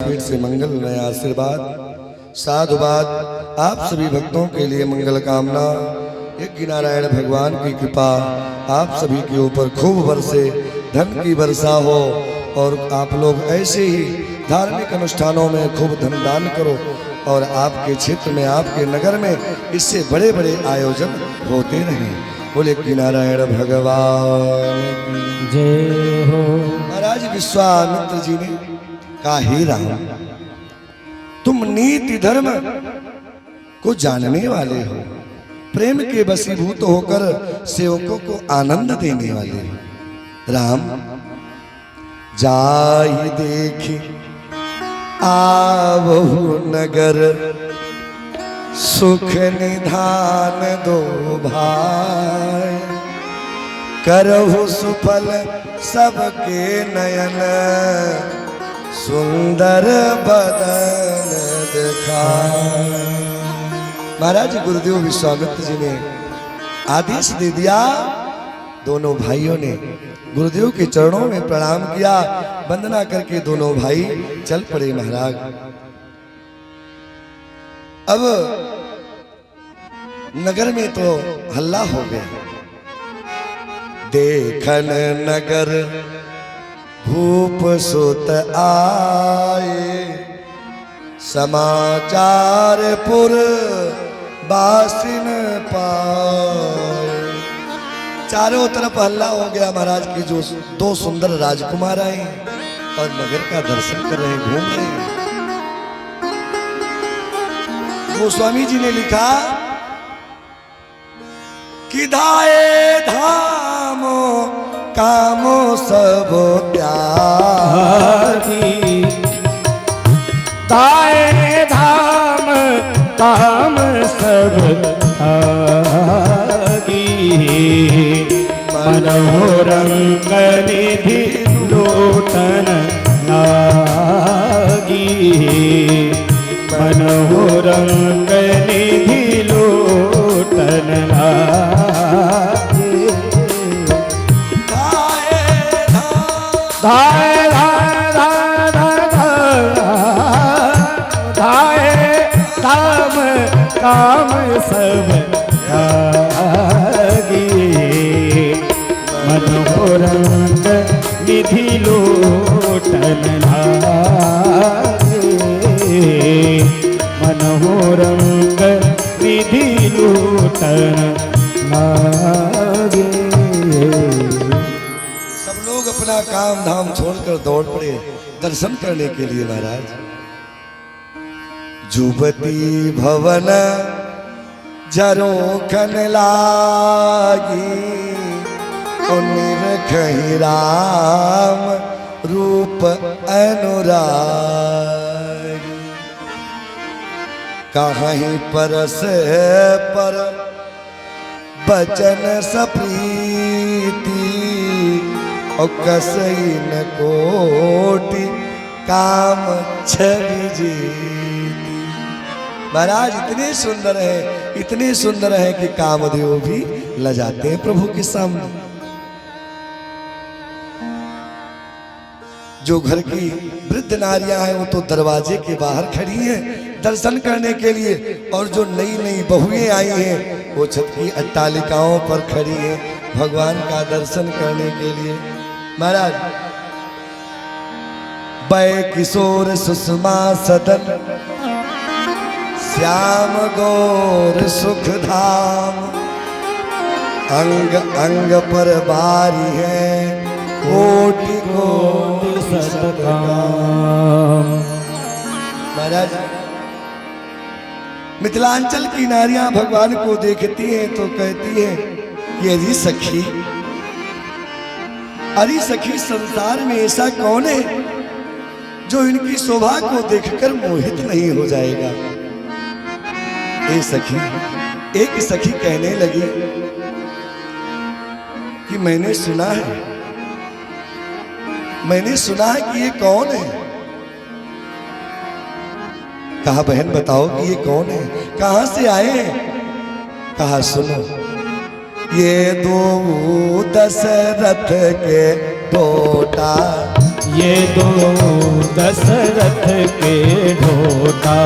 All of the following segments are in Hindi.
पीठ से मंगल नया आशीर्वाद साधुवाद आप सभी भक्तों के लिए मंगल कामना। यज्ञ नारायण भगवान की कृपा आप सभी के ऊपर खूब बरसे, धन की वर्षा हो और आप लोग ऐसे ही धार्मिक अनुष्ठानों में खूब धन दान करो और आपके क्षेत्र में आपके नगर में इससे बड़े बड़े आयोजन होते रहें। बोले कि नारायण भगवान जय हो। महाराज विश्वामित्र जी ने कहा, हे राम, तुम नीति धर्म को जानने वाले हो, प्रेम के वशीभूत होकर सेवकों को आनंद देने वाले हो। राम, जाहि देखी आवहु नगर, सुख निधान दो भाई, करहु सुफल सबके नयन, सुंदर बदन दिखाए। महाराज गुरुदेव विश्वामित्र जी ने आदेश दे दिया। दोनों भाइयों ने गुरुदेव के चरणों में प्रणाम किया, वंदना करके दोनों भाई चल पड़े। महाराज अब नगर में तो हल्ला हो गया। देखन नगर भूप सुत आए, समाचार पुर बासिन पाए। चारों तरफ हल्ला हो गया महाराज की जो दो सुंदर राजकुमार आए और नगर का दर्शन कर रहे, घूम रहे हैं। गोस्वामी जी ने लिखा कि धाये धामो कामो सब त्यागी, ताए धाम काम सब त्यागी, मनोरंग निधि लोटन लागी, मनोरंग निधि लोटन लागी। धाय धाय धाय धाय धाम काम सब त्यागी, मनोरंग निधि लोटन लागे, मनोरंग निधि लोटन लागे। अपना काम धाम छोड़कर दौड़ पड़े दर्शन करने के लिए। महाराज जुबती भवन झरोखन लागी, निरखहि राम रूप अनुरागी, कहीं परस पर बचन सप्रीति, और कसई न कोटि काम छवि जीती। महाराज इतने सुंदर है, इतने सुंदर है कि कामदेव भी लजाते हैं प्रभु के सामने। जो घर की वृद्ध नारियां हैं वो तो दरवाजे के बाहर खड़ी हैं दर्शन करने के लिए, और जो नई नई बहुएं आई हैं वो छत की अट्टालिकाओं पर खड़ी हैं भगवान का दर्शन करने के लिए। महाराज बै किशोर सुषमा सदन, श्याम गौर सुख धाम, अंग अंग पर बारी है कोटि कोटि सतकाम। महाराज मिथिलांचल की नारियां भगवान को देखती हैं तो कहती हैं कि अरे सखी, अरे सखी, संसार में ऐसा कौन है जो इनकी शोभा को देखकर मोहित नहीं हो जाएगा। ए सखी, एक सखी कहने लगी कि मैंने सुना है कि ये कौन है। कहा बहन बताओ कि ये कौन है, कहां से आए हैं। कहा सुनो, ये दो दशरथ के बेटा ये दो दशरथ के ढोटा,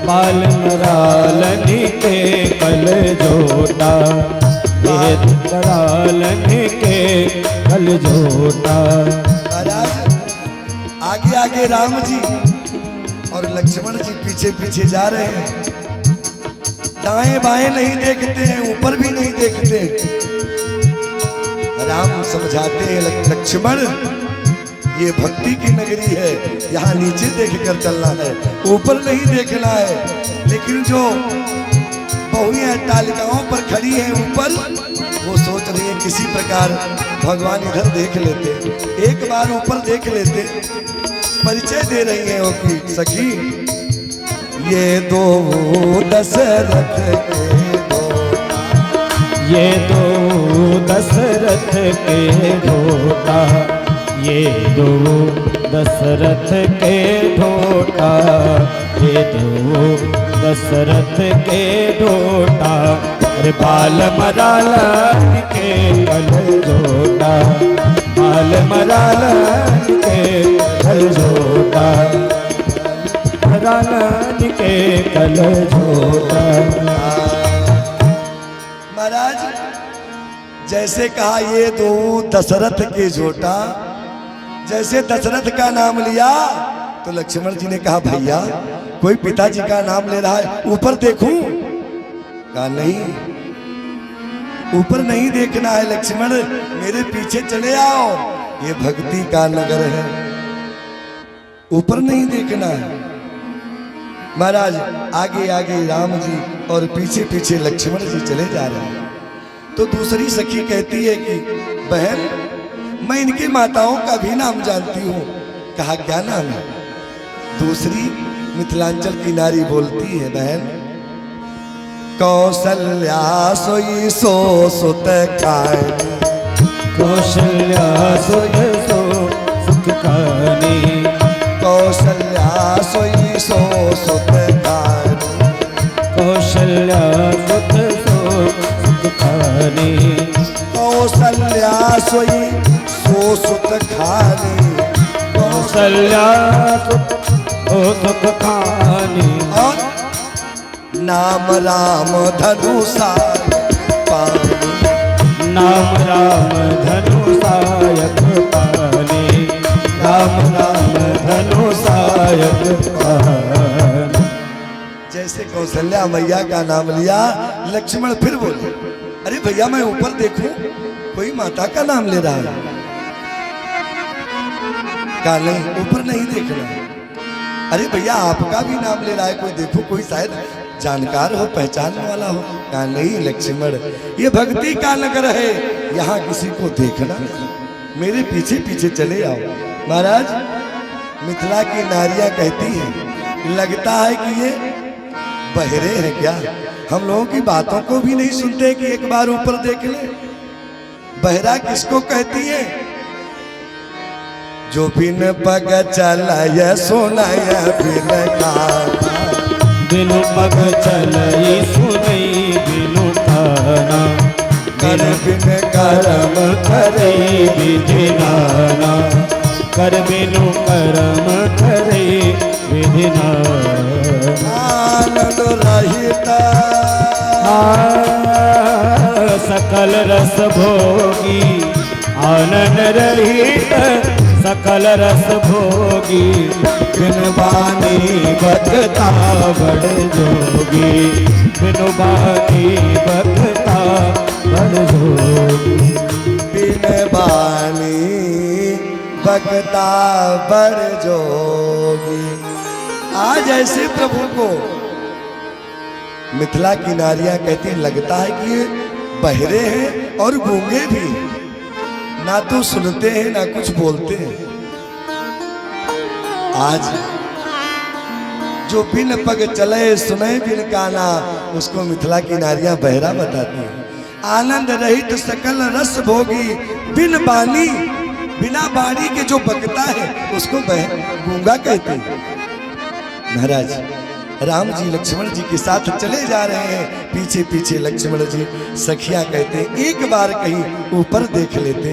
बाल मरालनी के कल जोटा, ये मरालनी के कल जोटा। महाराज आगे आगे राम जी और लक्ष्मण जी पीछे पीछे जा रहे हैं। दाएं बाएं नहीं देखते हैं, ऊपर भी नहीं देखते। राम समझाते हैं लक्ष्मण ये भक्ति की नगरी है, यहाँ नीचे देख कर चलना है, ऊपर नहीं देखना है। लेकिन जो बहुएं अट्टालिकाओं पर खड़ी हैं ऊपर, वो सोच रही है किसी प्रकार भगवान इधर देख लेते, एक बार ऊपर देख लेते। परिचय दे रही है वो कि सखी ये दो दशरथ के ढोटा, ये दो दशरथ के ढोटा, ये दो दशरथ के ढोटा, ये दो दशरथ के ढोटा। अरे बाल मरालन के कल जोटा, बाल मरालन के कल जोटा, मरालन के कल जोटा। महाराज जैसे कहा ये दो दशरथ के झोटा, जैसे दशरथ का नाम लिया तो लक्ष्मण जी ने कहा भैया कोई पिताजी का नाम ले रहा है, ऊपर देखूं? कहा नहीं, ऊपर नहीं देखना है लक्ष्मण, मेरे पीछे चले आओ, ये भक्ति का नगर है, ऊपर नहीं देखना है। महाराज आगे आगे राम जी और पीछे पीछे लक्ष्मण जी चले जा रहे हैं। तो दूसरी सखी कहती है कि बहन मैं इनकी माताओं का भी नाम जानती हूँ। कहा क्या नाम है? दूसरी मिथिलांचल की नारी बोलती है बहन कौशल्या सोई सो सुत खाए, कौशल्या सुत सो सुख खानी, कौशल्या सोई सो सुत खाए, कौशल्या सुत सो सुख खानी, कौशल्या सोई सो सुत खानी, कौशल्या सुत सो सुख खानी। और नाम राम धनुषाय पानी, नाम राम धनु सायक पानी, राम राम धनु सायक पानी। जैसे कौशल्या मैया का नाम लिया लक्ष्मण फिर बोले अरे भैया मैं ऊपर देखूं, कोई माता का नाम ले रहा है। कहा नहीं ऊपर नहीं देखना। अरे भैया आपका भी नाम ले रहा है, कोई देखो, कोई शायद जानकार हो, पहचानने वाला हो। कहा नहीं लक्ष्मण ये भक्ति का नगर है, यहाँ किसी को देखना नहीं, मेरे पीछे पीछे चले आओ। महाराज मिथिला की नारियां कहती हैं लगता है कि ये बहरे हैं क्या, हम लोगों की बातों को भी नहीं सुनते कि एक बार ऊपर देख ले। बहरा किसको कहती है? जो बिन पग चलाय सुनाय बिन गाना, बिनु पग चलई सुनई बिनु खाना, कर बिन करम करई विधि नाना, कर बिनु करम करई विधि नाना। आनंद रहित सकल रस भोगी, आनंद रहित सकल रस भोगी, बिन बानी बखता बड़ जोगी, बिन बानी बखता बड़ जोगी, बिन बानी बखता बड़ जोगी। आज ऐसे प्रभु को मिथिला की नारियां कहती हैं लगता है कि ये बहरे हैं और गूंगे भी, ना तो सुनते हैं ना कुछ बोलते हैं। आज जो बिन पग चले सुने बिन काना, उसको मिथिला की नारियां बहरा बताती हैं। आनंद रहित सकल रस भोगी, बिन बानी बिना बाणी के जो बकता है उसको गूंगा कहते हैं। महाराज राम जी लक्ष्मण जी के साथ चले जा रहे हैं, पीछे पीछे लक्ष्मण जी। सखियां कहते हैं एक बार कहीं ऊपर देख लेते।